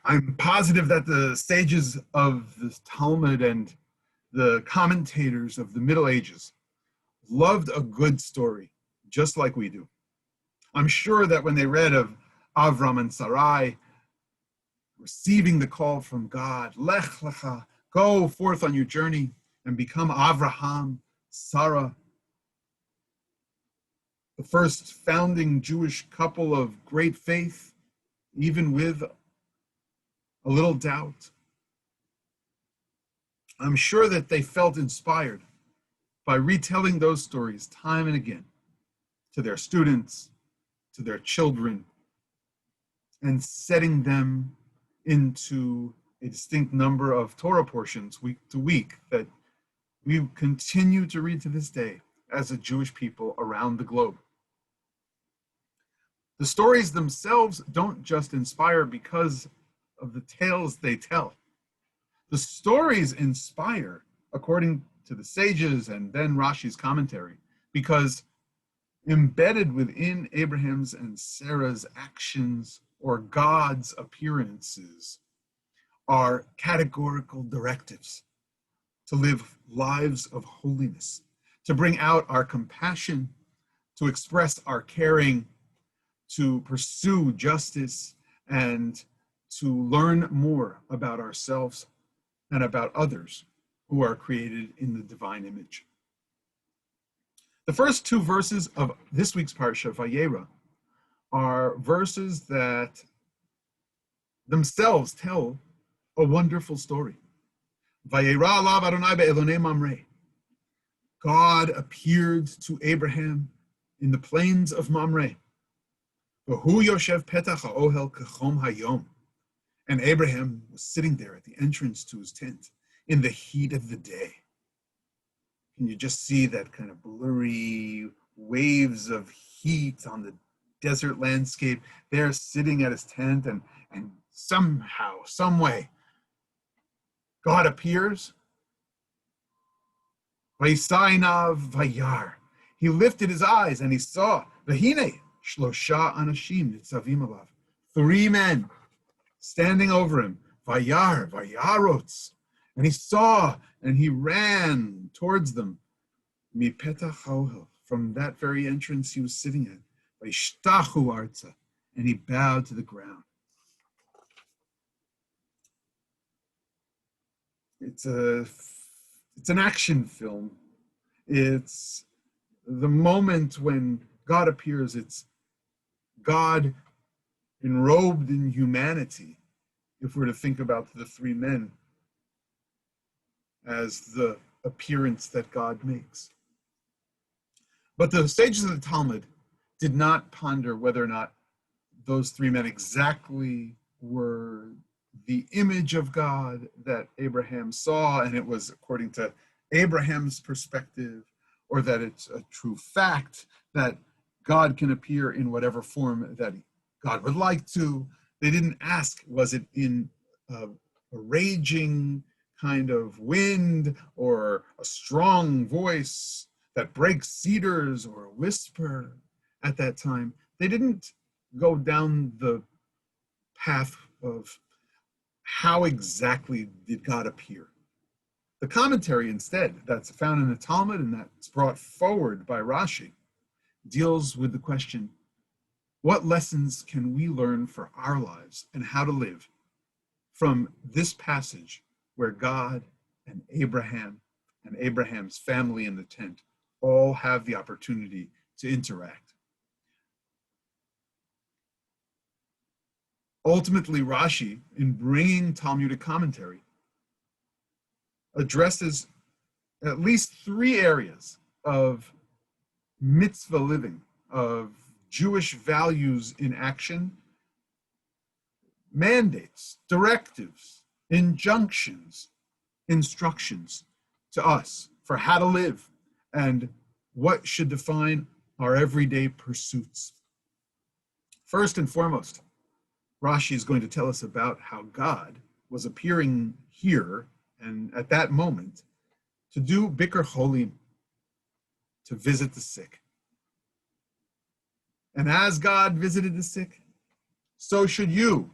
I'm positive that the sages of the Talmud and the commentators of the Middle Ages loved a good story, just like we do. I'm sure that when they read of Avram and Sarai receiving the call from God, Lech Lecha, go forth on your journey and become Avraham, Sarah, the first founding Jewish couple of great faith, even with a little doubt. I'm sure that they felt inspired by retelling those stories time and again to their students, to their children, and setting them into a distinct number of Torah portions week to week that we continue to read to this day as a Jewish people around the globe. The stories themselves don't just inspire because of the tales they tell. The stories inspire, according to the sages and then Rashi's commentary, because embedded within Abraham's and Sarah's actions or God's appearances are categorical directives to live lives of holiness, to bring out our compassion, to express our caring, to pursue justice, and to learn more about ourselves and about others who are created in the divine image. The first two verses of this week's Parsha, Vayera, are verses that themselves tell a wonderful story. Vayera alav Adonai be'elonei Mamre. God appeared to Abraham in the plains of Mamre. V'hu yoshev petach ha'ohel kechom hayom. And Abraham was sitting there at the entrance to his tent in the heat of the day. Can you just see that kind of blurry waves of heat on the desert landscape there sitting at his tent, and somehow, some way, God appears. Vayisainav vayar. He lifted his eyes and he saw, V'hine shlosha anashim nitzavim alav. 3 men standing over him. Vayar, vayarotz. And he saw and he ran towards them. Mipetach ha'ohel. From that very entrance he was sitting at. Vayishtachu arza. And he bowed to the ground. It's an action film. It's the moment when God appears. It's God enrobed in humanity, if we're to think about the 3 men as the appearance that God makes. But the sages of the Talmud did not ponder whether or not those 3 men exactly were the image of God that Abraham saw, and it was according to Abraham's perspective, or that it's a true fact that God can appear in whatever form that God would like to. They didn't ask, was it in a raging kind of wind, or a strong voice that breaks cedars, or a whisper at that time. They didn't go down the path of how exactly did God appear. The commentary instead, that's found in the Talmud and that's brought forward by Rashi, deals with the question, what lessons can we learn for our lives and how to live from this passage where God and Abraham's family in the tent all have the opportunity to interact. Ultimately, Rashi, in bringing Talmudic commentary, addresses at least 3 areas of mitzvah living, of Jewish values in action, mandates, directives, injunctions, instructions to us for how to live and what should define our everyday pursuits. First and foremost, Rashi is going to tell us about how God was appearing here and at that moment to do Bikur Cholim, to visit the sick. And as God visited the sick, so should you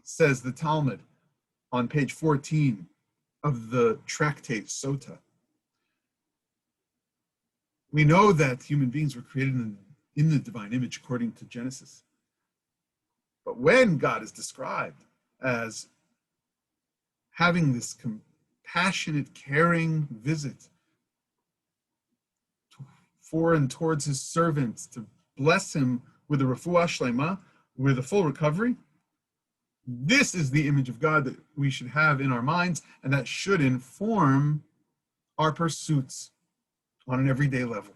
says the Talmud on page 14 of the tractate Sota. We know that human beings were created in the divine image according to Genesis. But when God is described as having this compassionate, caring visit for and towards his servants to bless him with a refuah shlema, with a full recovery, this is the image of God that we should have in our minds, and that should inform our pursuits on an everyday level.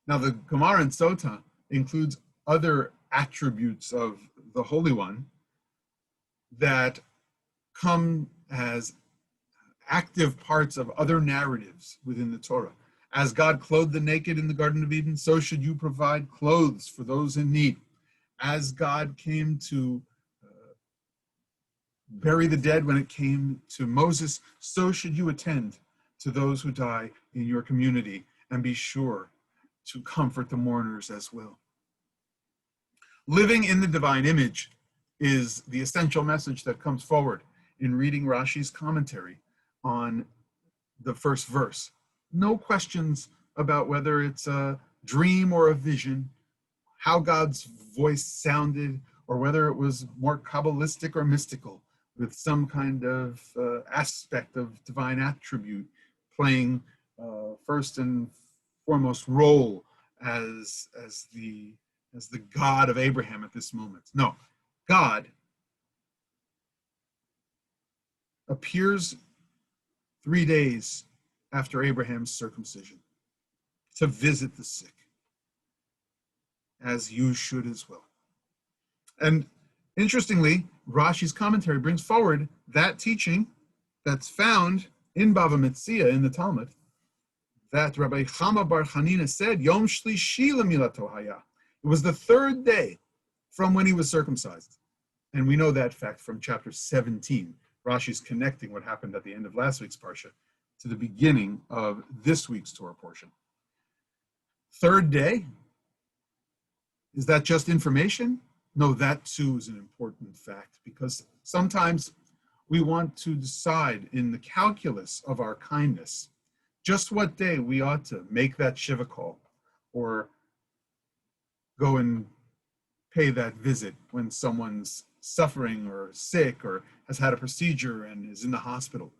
Now, the Gemara in Sota includes other attributes of the Holy One that come as active parts of other narratives within the Torah. As God clothed the naked in the Garden of Eden, so should you provide clothes for those in need. As God came to bury the dead when it came to Moses, so should you attend to those who die in your community and be sure to comfort the mourners as well. Living in the divine image is the essential message that comes forward in reading Rashi's commentary on the first verse. No questions about whether it's a dream or a vision, how God's voice sounded, or whether it was more Kabbalistic or mystical, with some kind of aspect of divine attribute playing first and foremost role as the God of Abraham at this moment. No, God appears 3 days after Abraham's circumcision to visit the sick, as you should as well. And interestingly, Rashi's commentary brings forward that teaching that's found in Bava Metzia in the Talmud, that Rabbi Chama Bar Chanina said, Yom Shlishi Lemilato Haya. It was the 3rd day from when he was circumcised. And we know that fact from chapter 17. Rashi's connecting what happened at the end of last week's Parsha to the beginning of this week's Torah portion. 3rd day, is that just information? No, that too is an important fact, because sometimes we want to decide in the calculus of our kindness just what day we ought to make that Shiva call or go and pay that visit when someone's suffering or sick or has had a procedure and is in the hospital.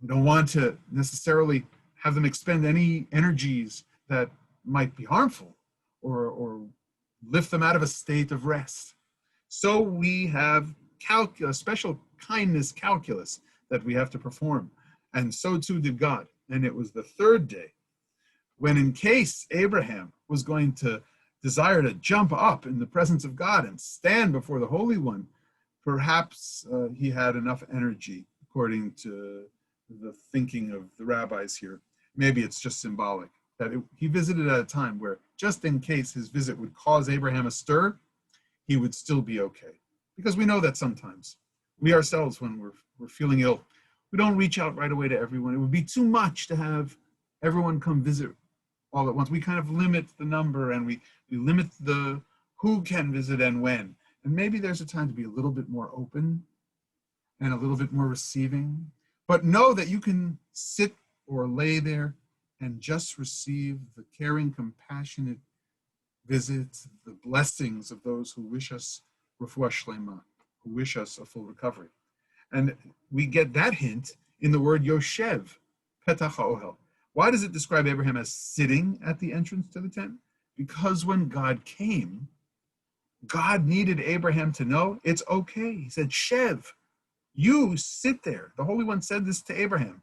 We don't want to necessarily have them expend any energies that might be harmful or lift them out of a state of rest. So we have a special kindness calculus that we have to perform. And so too did God. And it was the 3rd day when, in case Abraham was going to desire to jump up in the presence of God and stand before the Holy One, perhaps he had enough energy, according to the thinking of the rabbis here. Maybe it's just symbolic, that he visited at a time where, just in case his visit would cause Abraham a stir, he would still be okay. Because we know that sometimes we ourselves, when we're feeling ill, we don't reach out right away to everyone. It would be too much to have everyone come visit all at once. We kind of limit the number, and we limit the who can visit and when. And maybe there's a time to be a little bit more open and a little bit more receiving. But know that you can sit or lay there and just receive the caring, compassionate visits, the blessings of those who wish us refuah shlema, who wish us a full recovery. And we get that hint in the word Yoshev, Petach HaOhel. Why does it describe Abraham as sitting at the entrance to the tent? Because when God came, God needed Abraham to know it's okay. He said, Shev, you sit there. The Holy One said this to Abraham.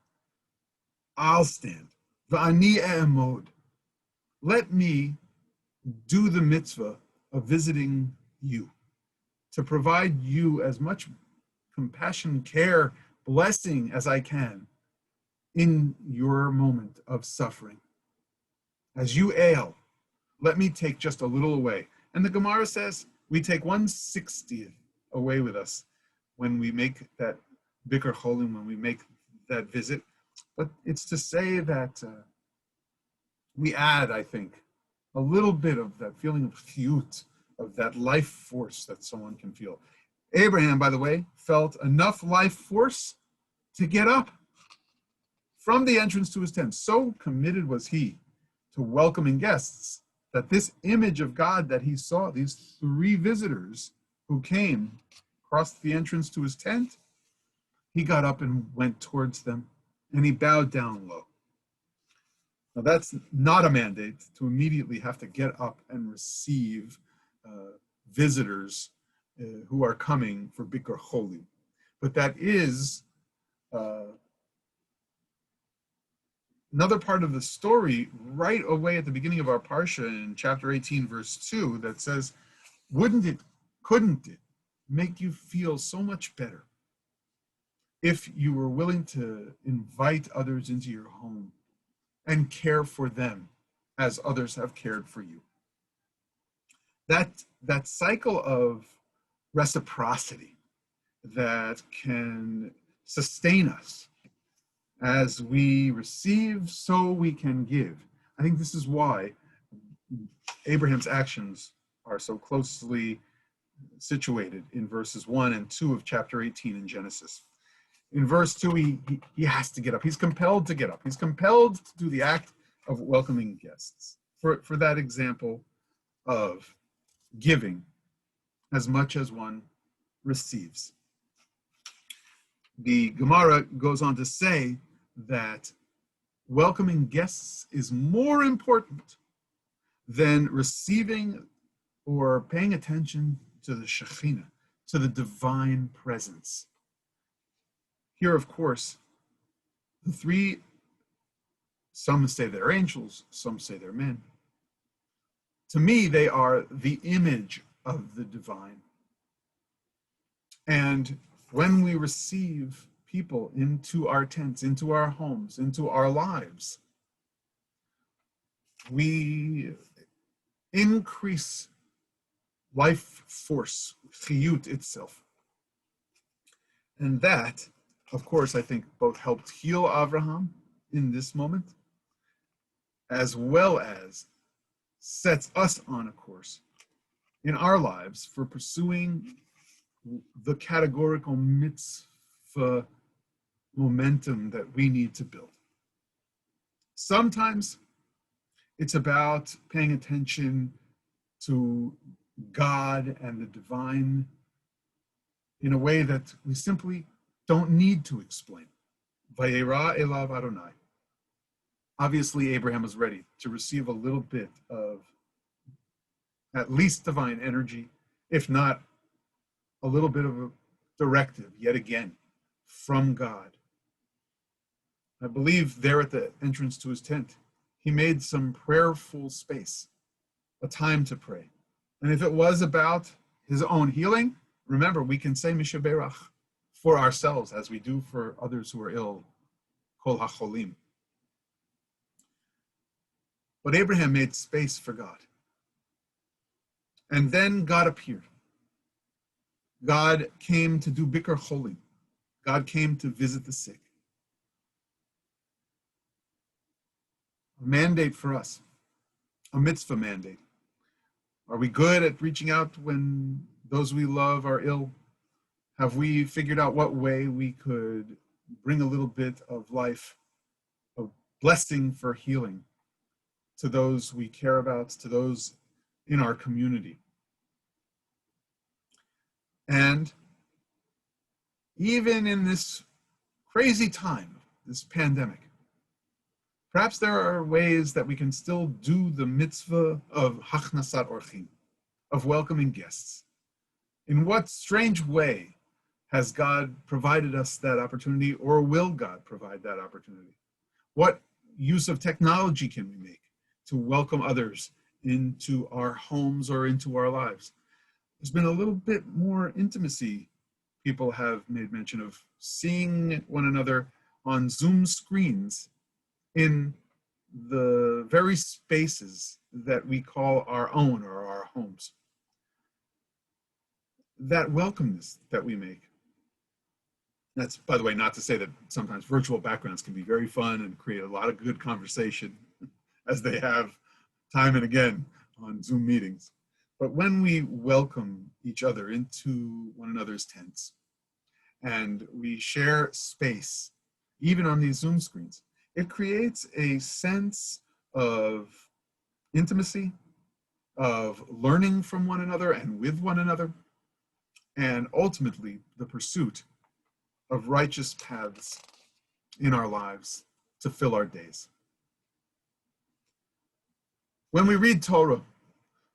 I'll stand. V'ani e'emod. Let me do the mitzvah of visiting you, to provide you as much compassion, care, blessing as I can in your moment of suffering. As you ail, let me take just a little away. And the Gemara says we take 1/60th away with us when we make that Bikur Cholim, when we make that visit. But it's to say that we add, I think, a little bit of that feeling of chiyut, of that life force that someone can feel. Abraham, by the way, felt enough life force to get up from the entrance to his tent. So committed was he to welcoming guests that this image of God that he saw, these three visitors who came, crossed the entrance to his tent, he got up and went towards them, and he bowed down low. Now that's not a mandate to immediately have to get up and receive visitors who are coming for Bikur Cholim. But that is another part of the story right away at the beginning of our Parsha in chapter 18, verse 2, that says, couldn't it make you feel so much better if you were willing to invite others into your home and care for them as others have cared for you? That cycle of reciprocity that can sustain us as we receive, so we can give. I think this is why Abraham's actions are so closely situated in verses 1 and 2 of chapter 18 in Genesis. In verse 2, he has to get up. He's compelled to get up. He's compelled to do the act of welcoming guests. For that example of giving as much as one receives. The Gemara goes on to say that welcoming guests is more important than receiving or paying attention to the Shekhinah, to the divine presence. Here, of course, the three, some say they're angels, some say they're men. To me, they are the image of the divine. And when we receive people into our tents, into our homes, into our lives, we increase life force, chiyut itself. And that, of course, I think both helped heal Avraham in this moment, as well as sets us on a course in our lives for pursuing the categorical mitzvah momentum that we need to build. Sometimes it's about paying attention to God and the divine in a way that we simply don't need to explain. Vayera elav Adonai. Obviously, Abraham was ready to receive a little bit of at least divine energy, if not a little bit of a directive, yet again, from God. I believe there at the entrance to his tent, he made some prayerful space, a time to pray. And if it was about his own healing, remember, we can say Misha Berach for ourselves as we do for others who are ill, Kol HaCholim. But Abraham made space for God. And then God appeared. God came to do Bikur Cholim. God came to visit the sick. A mandate for us, a mitzvah mandate. Are we good at reaching out when those we love are ill? Have we figured out what way we could bring a little bit of life, of blessing for healing to those we care about, to those in our community? And even in this crazy time, this pandemic, perhaps there are ways that we can still do the mitzvah of hachnasat orchim, of welcoming guests. In what strange way has God provided us that opportunity, or will God provide that opportunity? What use of technology can we make to welcome others into our homes or into our lives? There's been a little bit more intimacy. People have made mention of seeing one another on Zoom screens in the very spaces that we call our own or our homes. That welcomeness that we make. That's, by the way, not to say that sometimes virtual backgrounds can be very fun and create a lot of good conversation, as they have time and again on Zoom meetings. But when we welcome each other into one another's tents and we share space, even on these Zoom screens, it creates a sense of intimacy, of learning from one another and with one another, and ultimately the pursuit of righteous paths in our lives to fill our days. When we read Torah,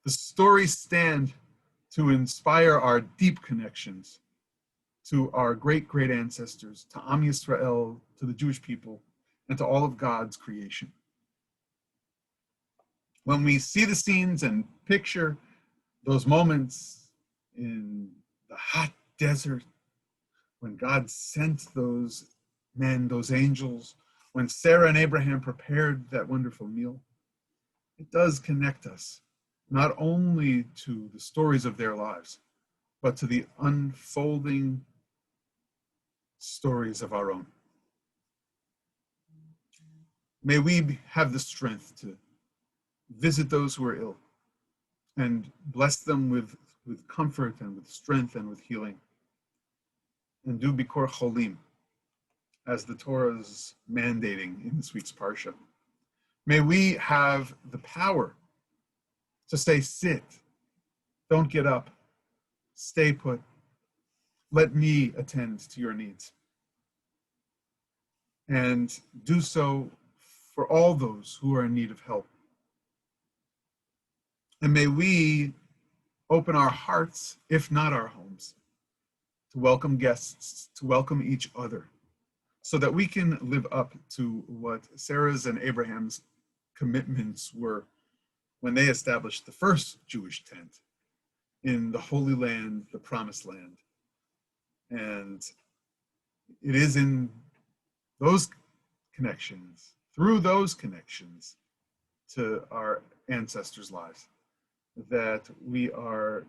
the stories stand to inspire our deep connections to our great, great ancestors, to Am Yisrael, to the Jewish people, and to all of God's creation. When we see the scenes and picture those moments in the hot desert, when God sent those men, those angels, when Sarah and Abraham prepared that wonderful meal, it does connect us not only to the stories of their lives, but to the unfolding stories of our own. May we have the strength to visit those who are ill and bless them with comfort and with strength and with healing. And do Bikor Cholim, as the Torah is mandating in this week's Parsha. May we have the power to say, sit, don't get up, stay put, let me attend to your needs. And do so for all those who are in need of help. And may we open our hearts, if not our homes, to welcome guests, to welcome each other, so that we can live up to what Sarah's and Abraham's commitments were when they established the first Jewish tent in the Holy Land, the Promised Land. And it is in those connections, through those connections to our ancestors' lives, that we are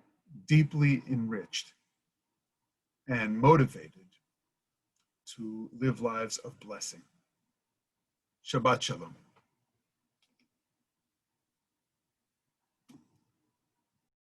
deeply enriched and motivated to live lives of blessing. Shabbat Shalom.